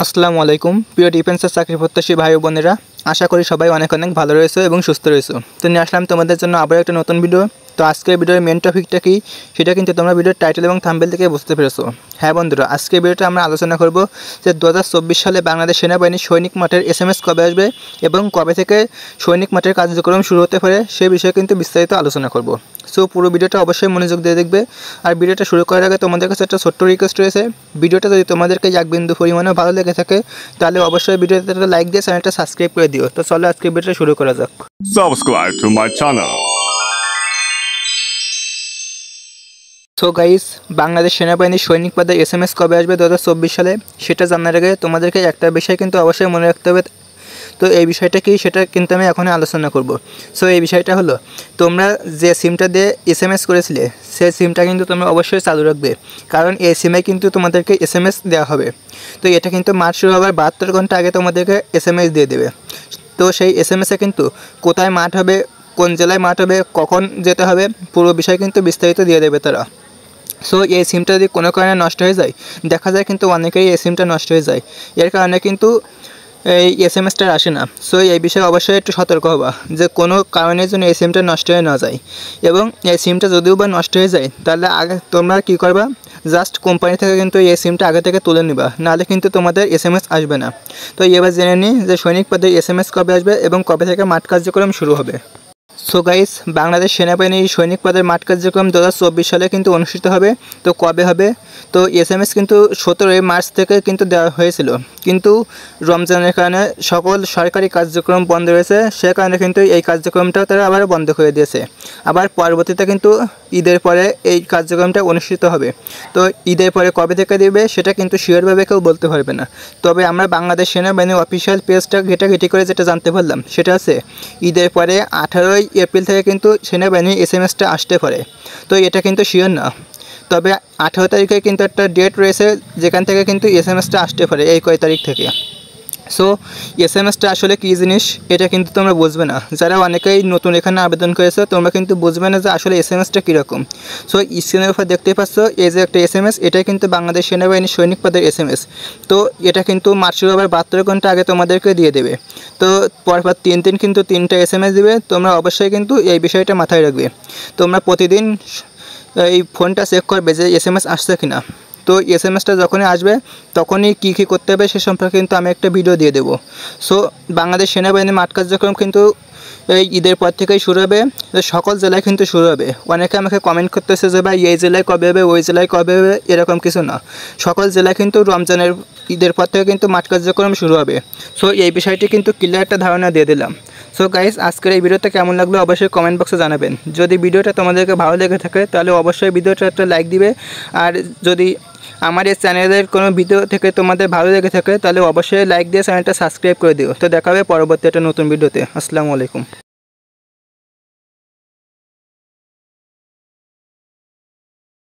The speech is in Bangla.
আসসালামু আলাইকুম প্রিয় ডিফেন্সের চাকরি প্রত্যাশী ভাই বোনেরা, আশা করি সবাই অনেক ভালো রয়েছে এবং সুস্থ রয়েছে। তো নিয়ে আসলাম তোমাদের জন্য আবার একটা নতুন ভিডিও। তো আজকের ভিডিওর মেন টপিকটা কি সেটা কিন্তু তোমরা ভিডিওর টাইটেল এবং থাম্বনেল থেকে বুঝতে পেরেছো। হ্যাঁ বন্ধুরা, আজকের ভিডিওটা আমরা আলোচনা করব যে 2024 সালে বাংলাদেশ সেনাবাহিনীর সৈনিক মাঠের SMS কবে আসবে এবং কবে থেকে সৈনিক মাঠের কার্যক্রম শুরু হতে পারে সে বিষয়ে কিন্তু বিস্তারিত আলোচনা করব। সো পুরো ভিডিওটা অবশ্যই মনোযোগ দিয়ে দেখবে। আর ভিডিওটা শুরু করার আগে তোমাদের কাছে একটা ছোট্ট রিকোয়েস্ট রয়েছে, ভিডিওটা যদি তোমাদেরকে এক বিন্দু পরিমাণে ভালো লেগে থাকে তাহলে অবশ্যই ভিডিওতে একটা লাইক দিয়ে চ্যানেলটা সাবস্ক্রাইব করে দিও। তো চলো আজকে ভিডিওটা শুরু করা যাক। Subscribe to my channel. So guys, Bangladesh সেনাবাহিনীর সৈনিক পদের SMS কবে আসবে 2024 সালে সেটা জানার আগে তোমাদেরকে একটা বিষয় কিন্তু অবশ্যই মনে রাখতে হবে। তো এই বিষয়টা কি সেটা কিন্তু আমি এখন আলোচনা করব। সো এই বিষয়টা হলো, তোমরা যে সিমটা দিয়ে SMS করেছিলে সেই সিমটা কিন্তু তোমরা অবশ্যই চালু রাখবে, কারণ এই সিমে কিন্তু তোমাদেরকে SMS দেওয়া হবে। তো এটা কিন্তু মাঠ শুরু হওয়ার 72 ঘন্টা আগে তোমাদেরকে SMS দিয়ে দেবে। তো সেই SMS-এ কিন্তু কোথায় মাঠ হবে, কোন জেলায় মাঠ হবে, কখন যেতে হবে, পুরো বিষয় কিন্তু বিস্তারিত দিয়ে দেবে তারা। সো এই সিমটা যদি কোনো কারণে নষ্ট হয়ে যায়, দেখা যায় কিন্তু অনেকেরই এই সিমটা নষ্ট হয়ে যায়, এর কারণে কিন্তু এই SMS-টা আসে না। সো এই বিষয়ে অবশ্যই একটু সতর্ক হবা যে কোনো কারণের জন্য এই সিমটা নষ্ট হয়ে না যায়। এবং এই সিমটা যদিও বা নষ্ট হয়ে যায় তাহলে আগে তোমরা কী করবা, জাস্ট কোম্পানি থেকে কিন্তু এই সিমটা আগে থেকে তুলে নিবা, নাহলে কিন্তু তোমাদের SMS আসবে না। তো এবার জেনে নিই যে সৈনিক পদের SMS কবে আসবে এবং কবে থেকে মাঠ কার্যক্রম শুরু হবে। সো গাইস, বাংলাদেশ সেনাবাহিনীর সৈনিক পদের মাঠ কার্যক্রম 2024 সালে কিন্তু অনুষ্ঠিত হবে। তো কবে হবে, তো SMS কিন্তু 17 মার্চ থেকে কিন্তু দেওয়া হয়েছিল, কিন্তু রমজানের কারণে সকল সরকারি কার্যক্রম বন্ধ রয়েছে, সে কারণে কিন্তু এই কার্যক্রমটা তারা আবার বন্ধ করে দিয়েছে। আবার পরবর্তীতে কিন্তু ঈদের পরে এই কার্যক্রমটা অনুষ্ঠিত হবে। তো ঈদের পরে কবে থেকে দেবে সেটা কিন্তু শিওরভাবে কেউ বলতে পারবে না। তবে আমরা বাংলাদেশ সেনাবাহিনীর অফিসিয়াল পেজটা ঘেটাঘেটি করে যেটা জানতে পারলাম সেটা আছে ঈদের পরে 18 এপ্রিল থেকে কিন্তু সেনাবাহিনীর SMS-টা আসতে পারে। তো এটা কিন্তু শিওর না, তবে 18 তারিখে কিন্তু একটা ডেট রয়েছে যেখান থেকে কিন্তু SMS-টা আসতে পারে, এই কয় তারিখ থেকে। সো SMS-টা আসলে কী জিনিস এটা কিন্তু তোমরা বুঝবে না, যারা অনেকেই নতুন এখানে আবেদন করেছো তোমরা কিন্তু বুঝবে না যে আসলে SMS-টা কীরকম। সো স্ক্রিনের উপর দেখতেই পাচ্ছ এই যে একটা SMS, এটাই কিন্তু বাংলাদেশ সেনাবাহিনীর সৈনিক পদের SMS। তো এটা কিন্তু মাঠ শুরু হবার 72 ঘন্টা আগে তোমাদেরকে দিয়ে দেবে। তো পরপর 3 দিন কিন্তু 3টা SMS দিবে। তোমরা অবশ্যই কিন্তু এই বিষয়টা মাথায় রাখবে। তোমরা প্রতিদিন এই ফোনটা চেক করবে যে SMS আসছে কিনা। তো SMS-টা যখনই আসবে তখনই কী কী করতে হবে সে সম্পর্কে কিন্তু আমি একটা ভিডিও দিয়ে দেবো। সো বাংলাদেশ সেনাবাহিনীর মাঠ কার্যক্রম কিন্তু এই ঈদের পর থেকেই শুরু হবে, সকল জেলায় কিন্তু শুরু হবে। অনেকে আমাকে কমেন্ট করতেছে যে ভাই এই জেলায় কবে হবে, ওই জেলায় কবে হবে, এরকম কিছু না, সকল জেলায় কিন্তু রমজানের ঈদের পর থেকে কিন্তু মাঠ কার্যক্রম শুরু হবে। সো এই বিষয়টি কিন্তু ক্লিয়ার একটা ধারণা দিয়ে দিলাম। সো গাইস, আজকের এই ভিডিওটা কেমন লাগলো অবশ্যই কমেন্ট বক্সে জানাবেন। যদি ভিডিওটা তোমাদেরকে ভালো লেগে থাকে তাহলে অবশ্যই ভিডিওটা একটা লাইক দিবে। আর যদি আমার এই চ্যানেলের কোনো ভিডিও থেকে তোমাদের ভালো লেগে থাকে তাহলে অবশ্যই লাইক দিয়ে চ্যানেলটা সাবস্ক্রাইব করে দিও। তো দেখা হবে পরবর্তী একটা নতুন ভিডিওতে। আসসালামু আলাইকুম।